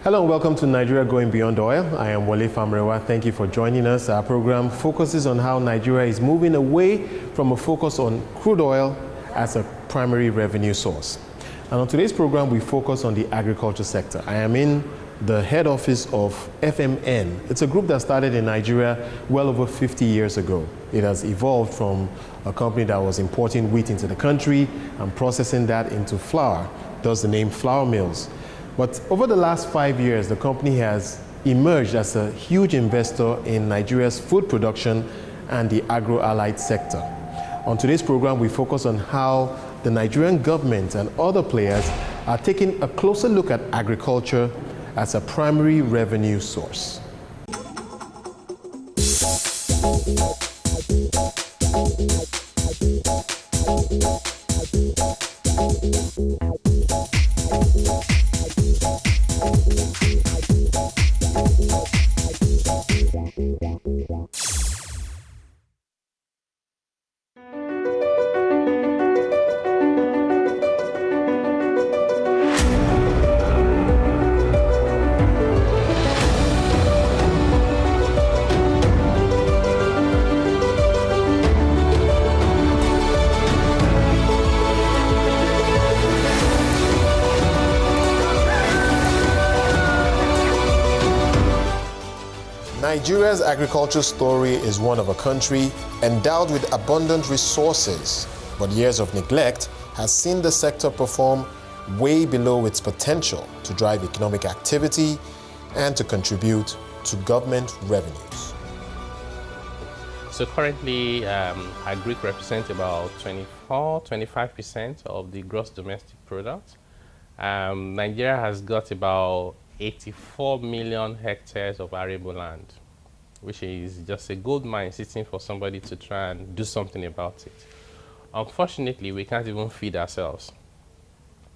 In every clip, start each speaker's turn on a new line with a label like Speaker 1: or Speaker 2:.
Speaker 1: Hello and welcome to Nigeria Going Beyond Oil. I am Wale Famrewa. Thank you for joining us. Our program focuses on how Nigeria is moving away from a focus on crude oil as a primary revenue source. And on today's program, we focus on the agriculture sector. I am in the head office of FMN. It's a group that started in Nigeria well over 50 years ago. It has evolved from a company that was importing wheat into the country and processing that into flour, thus the name Flour Mills. But over the last 5 years, the company has emerged as a huge investor in Nigeria's food production and the agro-allied sector. On today's program, we focus on how the Nigerian government and other players are taking a closer look at agriculture as a primary revenue source. Nigeria's agriculture story is one of a country endowed with abundant resources, but years of neglect has seen the sector perform way below its potential to drive economic activity and to contribute to government revenues.
Speaker 2: So currently, agric represents about 25% of the gross domestic product. Nigeria has got about 84 million hectares of arable land, which is just a gold mine sitting for somebody to try and do something about it. Unfortunately, we can't even feed ourselves,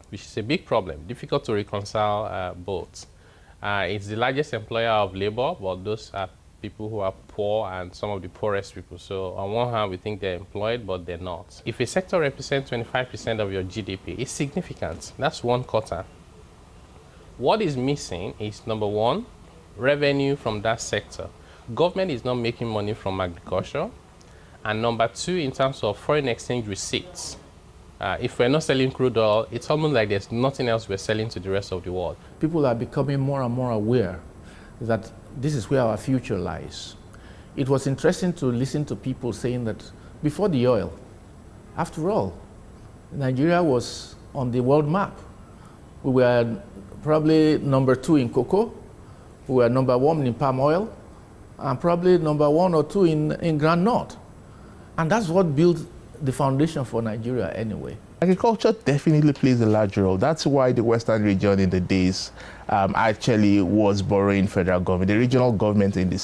Speaker 2: which is a big problem, difficult to reconcile both. It's the largest employer of labor, but those are people who are poor and some of the poorest people. So on one hand, we think they're employed, but they're not. If a sector represents 25% of your GDP, it's significant. That's 1/4. What is missing is, number one, revenue from that sector. Government is not making money from agriculture. And number two, in terms of foreign exchange receipts, if we're not selling crude oil, it's almost like there's nothing else we're selling to the rest of the world.
Speaker 3: People are becoming more and more aware that this is where our future lies. It was interesting to listen to people saying that before the oil, after all, Nigeria was on the world map. We were probably number 2 in cocoa, we were number 1 in palm oil, and probably number 1 or 2 in groundnut. And that's what built the foundation for Nigeria anyway.
Speaker 4: Agriculture definitely plays a large role. That's why the Western region in the days actually was borrowing federal government. The regional government in the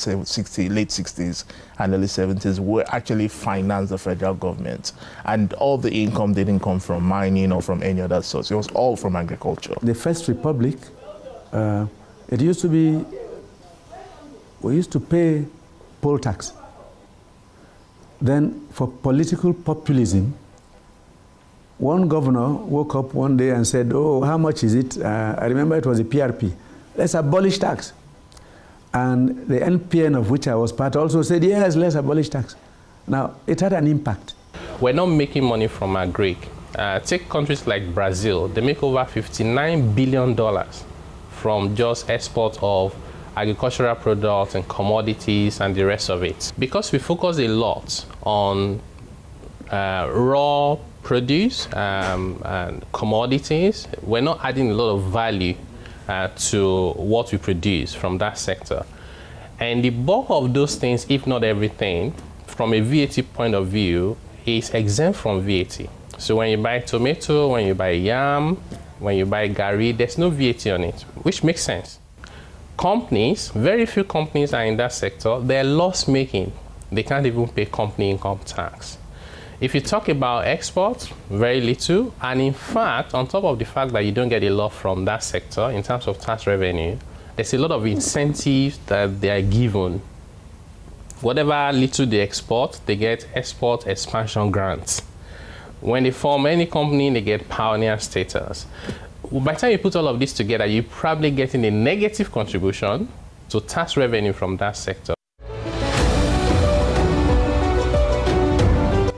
Speaker 4: late 60s and early 70s were actually financed the federal government. And all the income didn't come from mining or from any other source. It was all from agriculture.
Speaker 5: The First Republic, it used to be, we used to pay poll tax. Then for political populism, one governor woke up one day and said, oh, how much is it? I remember it was the PRP. Let's abolish tax. And the NPN, of which I was part, also said, yes, let's abolish tax. Now, it had an impact.
Speaker 2: We're not making money from agric. Take countries like Brazil. They make over $59 billion from just export of agricultural products and commodities and the rest of it. Because we focus a lot on raw produce and commodities, we're not adding a lot of value to what we produce from that sector. And the bulk of those things, if not everything, from a VAT point of view, is exempt from VAT. So when you buy tomato, when you buy yam, when you buy gari, there's no VAT on it, which makes sense. Companies, very few companies are in that sector, they're loss-making. They can't even pay company income tax. If you talk about exports, very little. And in fact, on top of the fact that you don't get a lot from that sector in terms of tax revenue, there's a lot of incentives that they are given. Whatever little they export, they get export expansion grants. When they form any company, they get pioneer status. by the time you put all of this together, you're probably getting a negative contribution to tax revenue from that sector.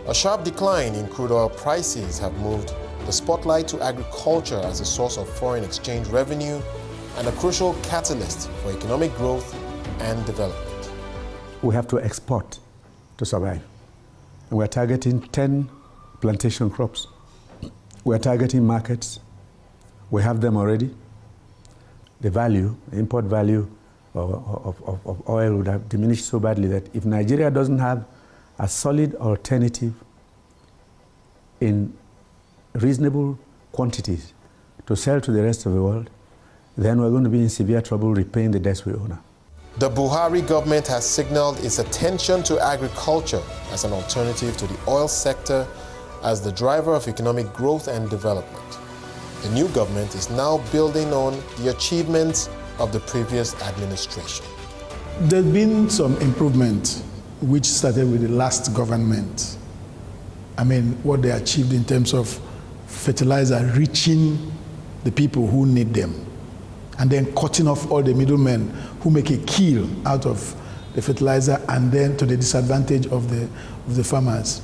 Speaker 1: A sharp decline in crude oil prices have moved the spotlight to agriculture as a source of foreign exchange revenue and a crucial catalyst for economic growth and development.
Speaker 5: We have to export to survive. And we're targeting 10 plantation crops. We're targeting markets. We have them already. The value, the import value of oil would have diminished so badly that if Nigeria doesn't have a solid alternative in reasonable quantities to sell to the rest of the world, then we're going to be in severe trouble repaying the debts we owe now.
Speaker 1: The Buhari government has signaled its attention to agriculture as an alternative to the oil sector as the driver of economic growth and development. The new government is now building on the achievements of the previous administration.
Speaker 6: There's been some improvement which started with the last government. I mean, what they achieved in terms of fertilizer reaching the people who need them, and then cutting off all the middlemen who make a kill out of the fertilizer, and then to the disadvantage of the farmers.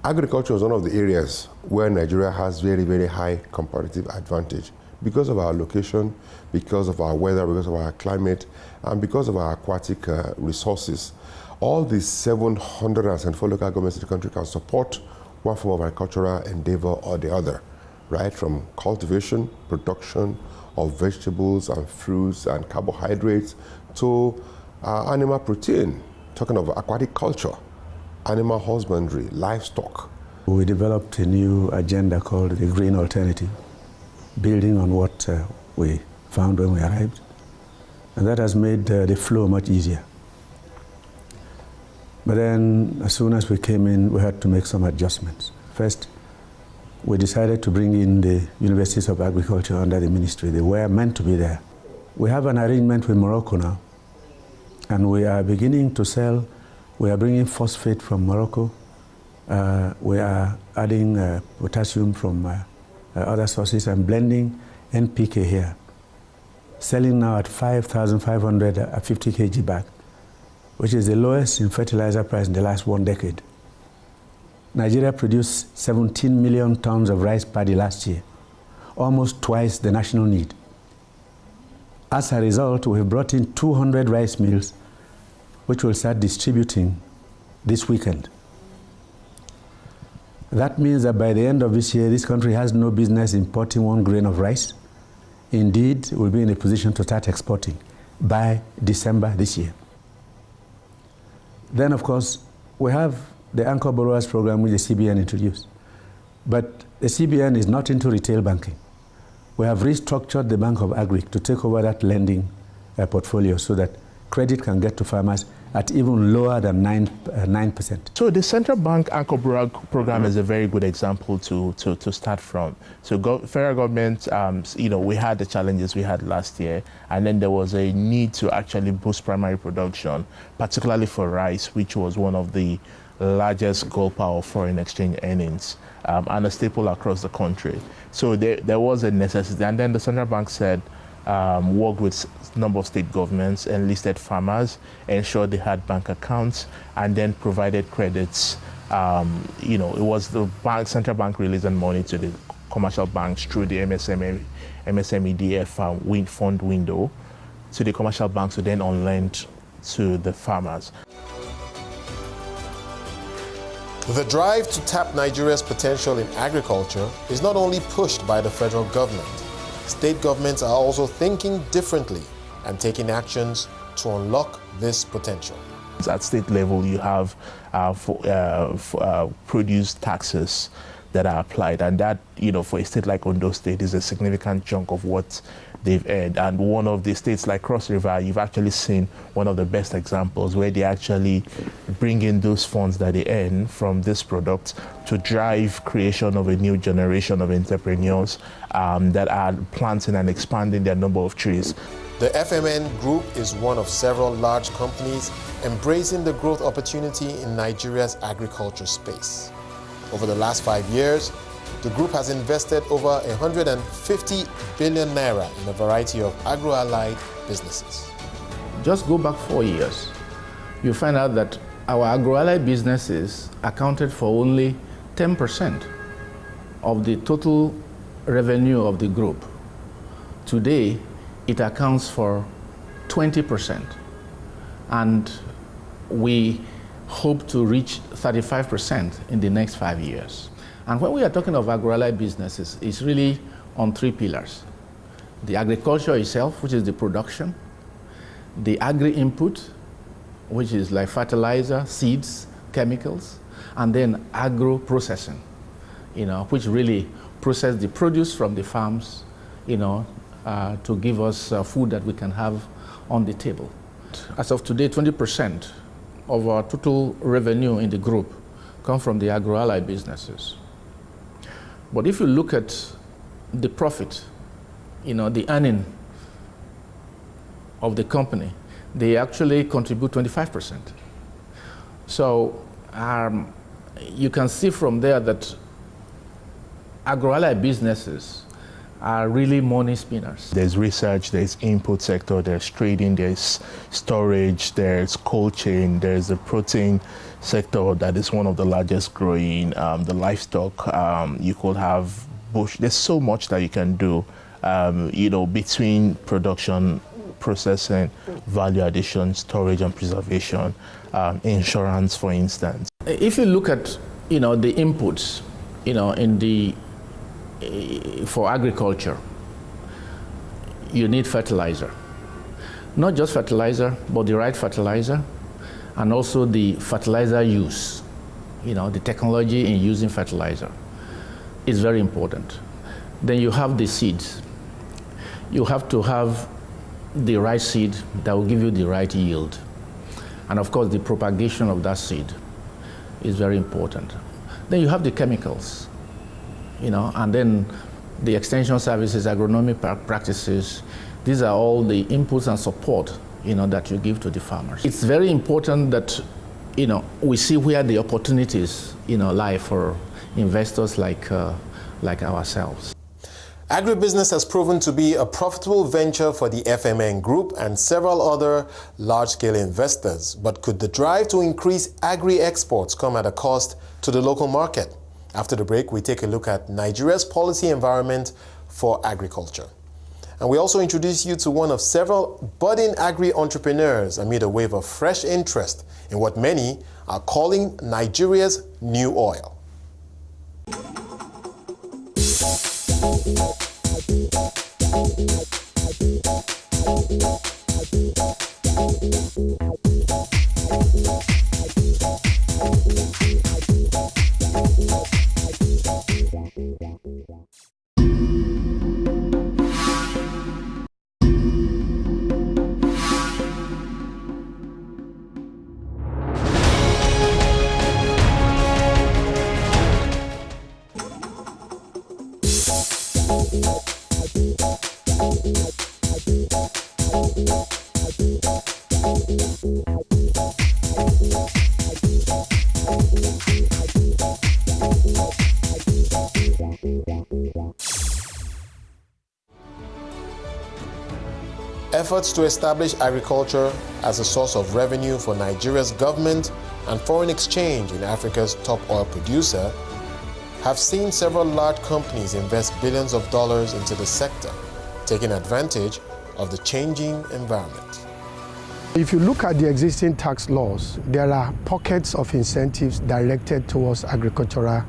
Speaker 7: Agriculture is one of the areas where Nigeria has very, very high comparative advantage because of our location, because of our weather, because of our climate, and because of our aquatic resources. All these 774 local governments in the country can support one form of agricultural endeavor or the other, right? From cultivation, production of vegetables and fruits and carbohydrates to animal protein, talking of aquatic culture, animal husbandry, livestock.
Speaker 5: We developed a new agenda called the Green Alternative, building on what we found when we arrived. And that has made the flow much easier. But then, as soon as we came in, we had to make some adjustments. First, we decided to bring in the Universities of Agriculture under the ministry. They were meant to be there. We have an arrangement with Morocco now, and we are beginning to sell. We are bringing phosphate from Morocco. We are adding potassium from other sources and blending NPK here. Selling now at 5,500 a 50 kg bag, which is the lowest in fertilizer price in the last 1 decade. Nigeria produced 17 million tons of rice paddy last year, almost twice the national need. As a result, we have brought in 200 rice mills, which will start distributing this weekend. That means that by the end of this year, this country has no business importing 1 grain of rice. Indeed, we'll be in a position to start exporting by December this year. Then, of course, we have the Anchor Borrowers Program, which the CBN introduced. But the CBN is not into retail banking. We have restructured the Bank of Agric to take over that lending portfolio so that credit can get to farmers at even lower than 9%.
Speaker 4: So the central bank Anchor Borrower program is a very good example to start from. So federal government, we had the challenges we had last year, and then there was a need to actually boost primary production, particularly for rice, which was one of the largest gold power foreign exchange earnings and a staple across the country. So there was a necessity, and then the central bank said, worked with a number of state governments, enlisted farmers, ensured they had bank accounts, and then provided credits. It was the central bank releasing money to the commercial banks through the MSMEDF fund window to the commercial banks, who then on lend to the farmers.
Speaker 1: The drive to tap Nigeria's potential in agriculture is not only pushed by the federal government. State governments are also thinking differently and taking actions to unlock this potential.
Speaker 4: At state level, you have produce taxes that are applied, and that, for a state like Ondo State, is a significant chunk of what they've earned. And one of the states like Cross River, you've actually seen one of the best examples where they actually bring in those funds that they earn from this product to drive creation of a new generation of entrepreneurs that are planting and expanding their number of trees.
Speaker 1: The FMN Group is one of several large companies embracing the growth opportunity in Nigeria's agriculture space. Over the last 5 years, the group has invested over 150 billion naira in a variety of agro-allied businesses.
Speaker 3: Just go back 4 years, you find out that our agro-allied businesses accounted for only 10% of the total revenue of the group. Today, it accounts for 20%, and we hope to reach 35% in the next 5 years. And when we are talking of agro-allied businesses, it's really on 3 pillars. The agriculture itself, which is the production, the agri-input, which is like fertilizer, seeds, chemicals, and then agro-processing, which really process the produce from the farms, to give us food that we can have on the table. As of today, 20% of our total revenue in the group come from the agro-allied businesses. But if you look at the profit, the earning of the company, they actually contribute 25%. So you can see from there that agro-allied businesses are really money spinners.
Speaker 4: There's research, there's input sector, there's trading, there's storage, there's cold chain, there's the protein sector that is one of the largest growing, the livestock, you could have bush. There's so much that you can do, between production, processing, value addition, storage and preservation, insurance, for instance.
Speaker 3: If you look at, the inputs, for agriculture, you need fertilizer. Not just fertilizer, but the right fertilizer, and also the fertilizer use, the technology in using fertilizer is very important. Then you have the seeds. You have to have the right seed that will give you the right yield. And of course, the propagation of that seed is very important. Then you have the chemicals, and then the extension services, agronomic practices. These are all the inputs and support, that you give to the farmers. It's very important that, we see where the opportunities, lie for investors like ourselves.
Speaker 1: Agribusiness has proven to be a profitable venture for the FMN Group and several other large-scale investors. But could the drive to increase agri-exports come at a cost to the local market? After the break, we take a look at Nigeria's policy environment for agriculture. And we also introduce you to one of several budding agri-entrepreneurs amid a wave of fresh interest in what many are calling Nigeria's new oil. Efforts to establish agriculture as a source of revenue for Nigeria's government and foreign exchange in Africa's top oil producer have seen several large companies invest billions of dollars into the sector, taking advantage of the changing environment.
Speaker 8: If you look at the existing tax laws, there are pockets of incentives directed towards agricultural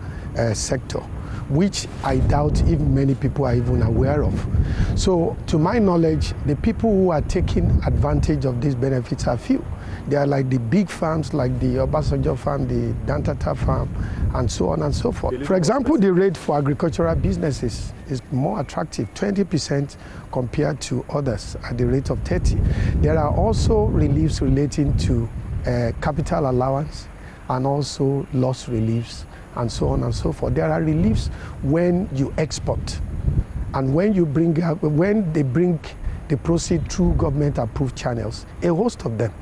Speaker 8: sector, which I doubt if many people are even aware of. So to my knowledge, the people who are taking advantage of these benefits are few. They are like the big farms like the Obasanjo farm, the Dantata farm, and so on and so forth. For example, the rate for agricultural businesses is more attractive, 20% compared to others at the rate of 30%. There are also reliefs relating to capital allowance and also loss reliefs and so on and so forth. There are reliefs when you export and when they bring the proceed through government-approved channels, a host of them.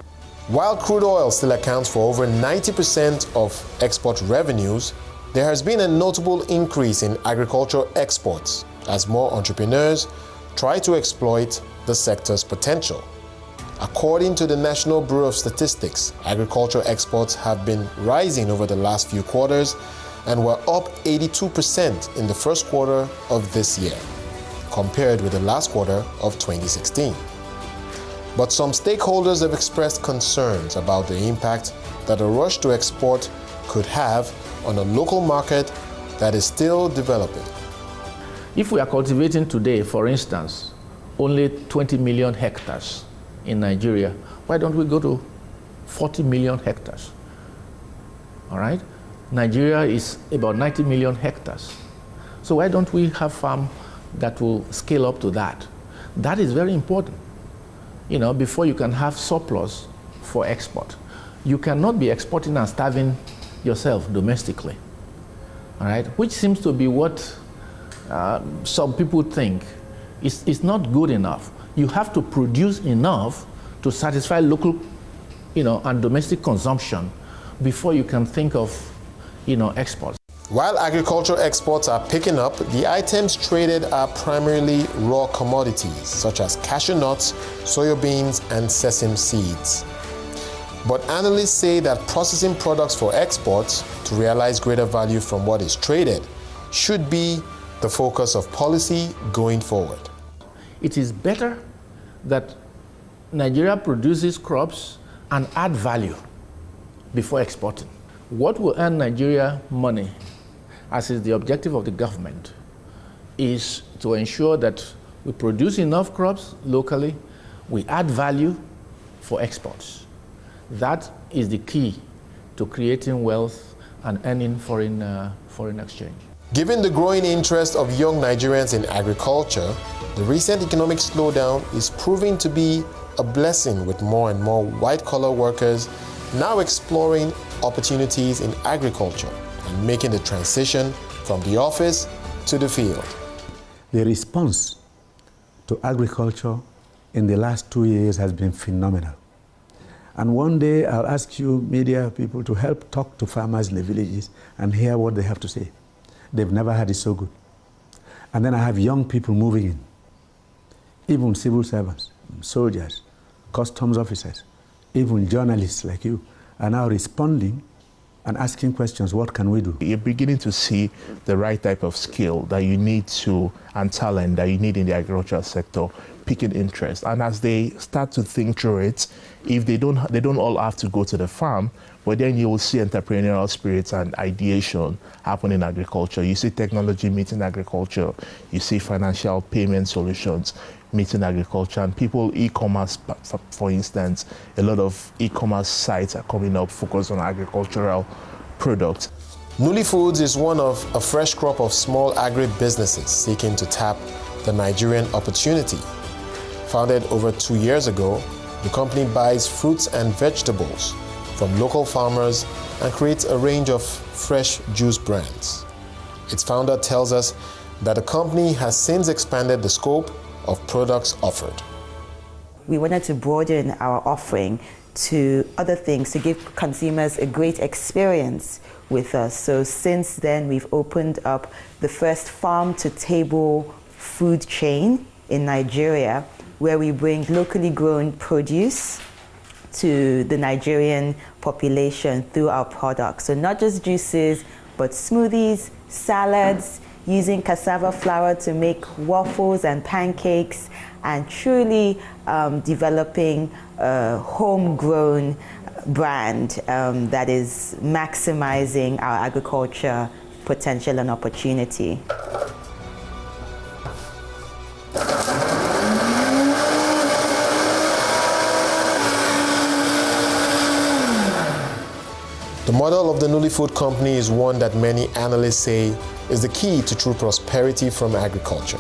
Speaker 1: While crude oil still accounts for over 90% of export revenues, there has been a notable increase in agricultural exports as more entrepreneurs try to exploit the sector's potential. According to the National Bureau of Statistics, agricultural exports have been rising over the last few quarters and were up 82% in the first quarter of this year, compared with the last quarter of 2016. But some stakeholders have expressed concerns about the impact that a rush to export could have on a local market that is still developing.
Speaker 3: If we are cultivating today, for instance, only 20 million hectares in Nigeria, why don't we go to 40 million hectares? All right? Nigeria is about 90 million hectares. So why don't we have farm that will scale up to that? That is very important. You know, before you can have surplus for export. You cannot be exporting and starving yourself domestically. All right? Which seems to be what some people think is not good enough. You have to produce enough to satisfy local, and domestic consumption before you can think of, exports.
Speaker 1: While agricultural exports are picking up, the items traded are primarily raw commodities such as cashew nuts, soya beans, and sesame seeds. But analysts say that processing products for exports to realize greater value from what is traded should be the focus of policy going forward.
Speaker 3: It is better that Nigeria produces crops and add value before exporting. What will earn Nigeria money, as is the objective of the government, is to ensure that we produce enough crops locally, we add value for exports. That is the key to creating wealth and earning foreign exchange.
Speaker 1: Given the growing interest of young Nigerians in agriculture, the recent economic slowdown is proving to be a blessing, with more and more white-collar workers now exploring opportunities in agriculture and making the transition from the office to the field.
Speaker 5: The response to agriculture in the last 2 years has been phenomenal. And one day I'll ask you, media people, to help talk to farmers in the villages and hear what they have to say. They've never had it so good. And then I have young people moving in, even civil servants, soldiers, customs officers, even journalists like you are now responding and asking questions, what can we do?
Speaker 4: You're beginning to see the right type of skill that you need to, and talent that you need in the agricultural sector piquing interest. And as they start to think through it, if they don't all have to go to the farm, but then you will see entrepreneurial spirits and ideation happen in agriculture. You see technology meeting agriculture. You see financial payment solutions meeting agriculture. And people, e-commerce, for instance, a lot of e-commerce sites are coming up focused on agricultural products.
Speaker 1: Nuli Foods is one of a fresh crop of small agri-businesses seeking to tap the Nigerian opportunity. Founded over 2 years ago, the company buys fruits and vegetables from local farmers and creates a range of fresh juice brands. Its founder tells us that the company has since expanded the scope of products offered.
Speaker 9: We wanted to broaden our offering to other things to give consumers a great experience with us. So since then, we've opened up the first farm-to-table food chain in Nigeria, where we bring locally grown produce to the Nigerian population through our products. So not just juices, but smoothies, salads, using cassava flour to make waffles and pancakes, and truly developing a homegrown brand that is maximizing our agriculture potential and opportunity.
Speaker 1: The model of the Nuli Food Company is one that many analysts say is the key to true prosperity from agriculture.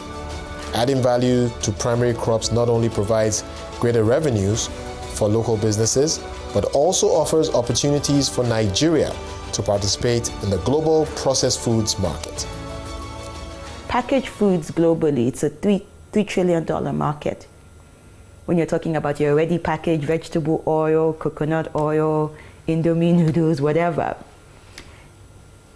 Speaker 1: Adding value to primary crops not only provides greater revenues for local businesses, but also offers opportunities for Nigeria to participate in the global processed foods market.
Speaker 9: Packaged foods globally, it's a $3 trillion market. When you're talking about your already packaged vegetable oil, coconut oil, Indomie noodles, whatever.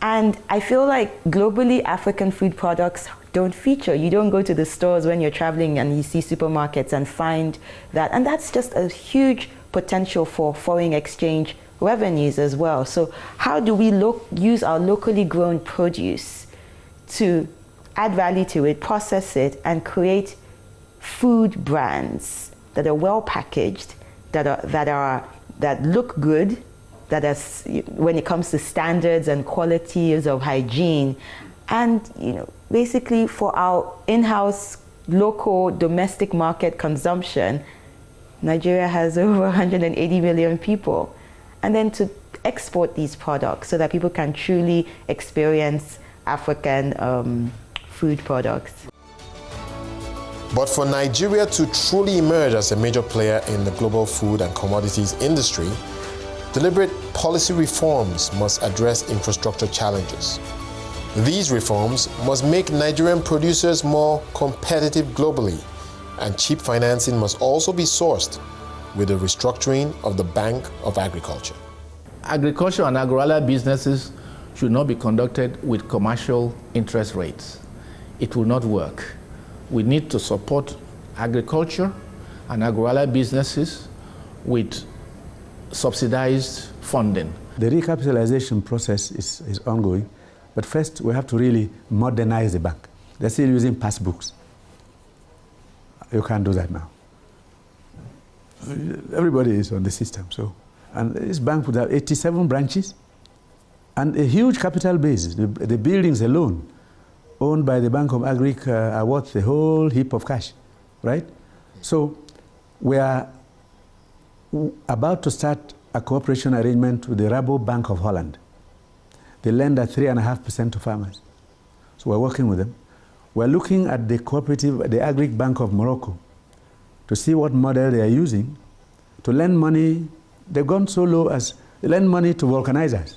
Speaker 9: And I feel like globally, African food products don't feature. You don't go to the stores when you're traveling and you see supermarkets and find that. And that's just a huge potential for foreign exchange revenues as well. So how do we use our locally grown produce to add value to it, process it, and create food brands that are well packaged, that look good, that are, when it comes to standards and qualities of hygiene, and basically for our in-house local domestic market consumption. Nigeria has over 180 million people, and then to export these products so that people can truly experience African food products.
Speaker 1: But for Nigeria to truly emerge as a major player in the global food and commodities industry, deliberate policy reforms must address infrastructure challenges. These reforms must make Nigerian producers more competitive globally, and cheap financing must also be sourced with the restructuring of the Bank of Agriculture.
Speaker 3: Agriculture and agro-allied businesses should not be conducted with commercial interest rates. It will not work. We need to support agriculture and agro-allied businesses with subsidized funding.
Speaker 5: The recapitalization process is ongoing, but first we have to really modernize the bank. They're still using passbooks. You can't do that now. Everybody is on the system. And this bank would have 87 branches and a huge capital base. The buildings alone owned by the Bank of Agric are worth a whole heap of cash, right? So we are about to start a cooperation arrangement with the Rabobank of Holland. They lend at 3.5% to farmers. So we're working with them. We're looking at the cooperative, the Agric Bank of Morocco, to see what model they are using to lend money. They've gone so low as they lend money to vulcanizers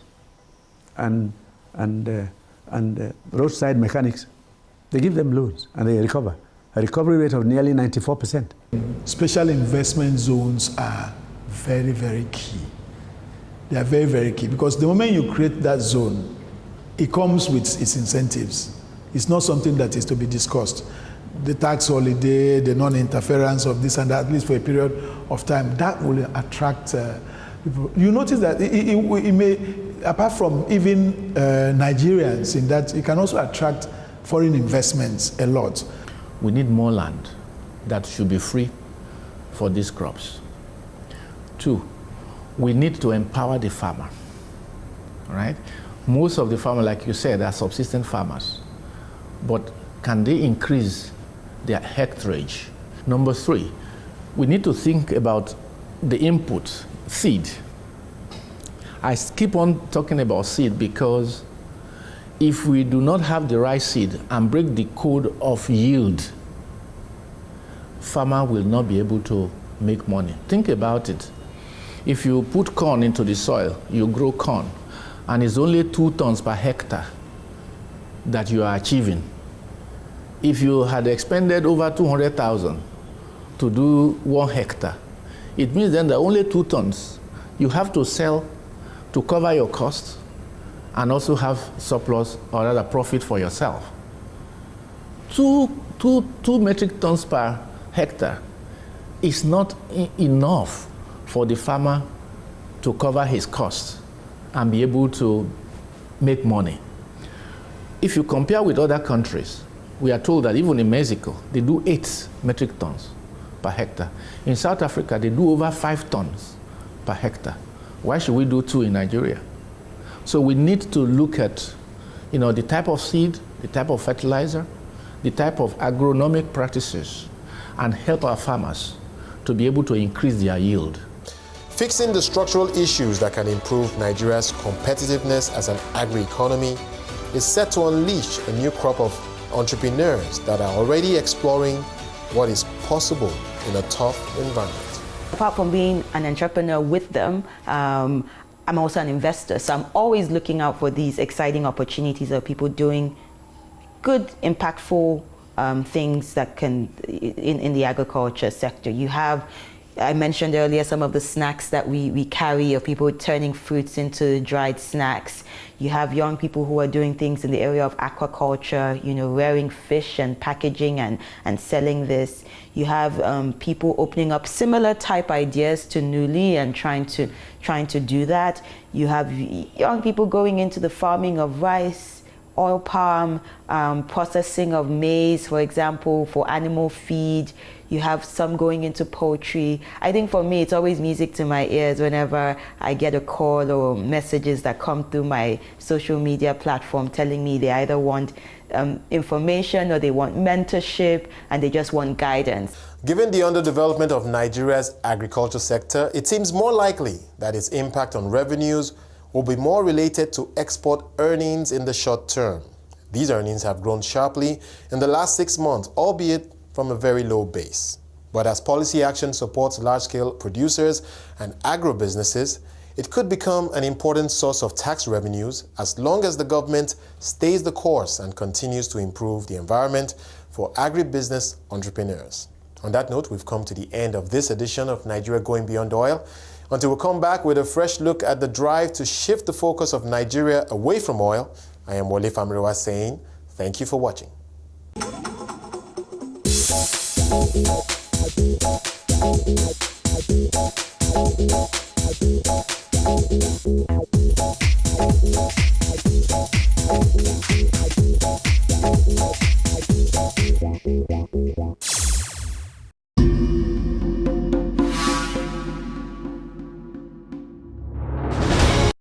Speaker 5: and roadside mechanics. They give them loans and they recover. A recovery rate of nearly 94%.
Speaker 6: Special investment zones are very, very key. They are very, very key, because the moment you create that zone, it comes with its incentives. It's not something that is to be discussed. The tax holiday, the non-interference of this and that, at least for a period of time, that will attract people. You notice that it may, apart from even Nigerians, in that it can also attract foreign investments a lot.
Speaker 3: We need more land that should be free for these crops. 2, we need to empower the farmer, right? Most of the farmers, like you said, are subsistence farmers, but can they increase their hectarage? Number 3, we need to think about the input, seed. I keep on talking about seed because if we do not have the right seed and break the code of yield, farmer will not be able to make money. Think about it. If you put corn into the soil, you grow corn, and it's only 2 tons per hectare that you are achieving. If you had expended over 200,000 to do 1 hectare, it means then that only 2 tons you have to sell to cover your costs and also have surplus or rather profit for yourself. 2 metric tons per hectare is not enough for the farmer to cover his costs and be able to make money. If you compare with other countries, we are told that even in Mexico, they do 8 metric tons per hectare. In South Africa, they do over 5 tons per hectare. Why should we do 2 in Nigeria? So we need to look at, the type of seed, the type of fertilizer, the type of agronomic practices, and help our farmers to be able to increase their yield.
Speaker 1: Fixing the structural issues that can improve Nigeria's competitiveness as an agri-economy is set to unleash a new crop of entrepreneurs that are already exploring what is possible in a tough environment.
Speaker 9: Apart from being an entrepreneur with them, I'm also an investor, so I'm always looking out for these exciting opportunities of people doing good, impactful things that can in the agriculture sector. You have I mentioned earlier some of the snacks that we carry, of people turning fruits into dried snacks. You have young people who are doing things in the area of aquaculture, you know, rearing fish and packaging and selling this. You have people opening up similar type ideas to Nuli and trying to do that. You have young people going into the farming of rice, oil palm, processing of maize, for example, for animal feed. You have some going into poultry. I think for me, it's always music to my ears whenever I get a call or messages that come through my social media platform telling me they either want information or they want mentorship and they just want guidance.
Speaker 1: Given the underdevelopment of Nigeria's agriculture sector, it seems more likely that its impact on revenues will be more related to export earnings in the short term. These earnings have grown sharply in the last 6 months, albeit from a very low base. But as policy action supports large-scale producers and agro-businesses, it could become an important source of tax revenues as long as the government stays the course and continues to improve the environment for agribusiness entrepreneurs. On that note, we've come to the end of this edition of Nigeria Going Beyond Oil. Until we come back with a fresh look at the drive to shift the focus of Nigeria away from oil, I am Wole Famrewa saying thank you for watching.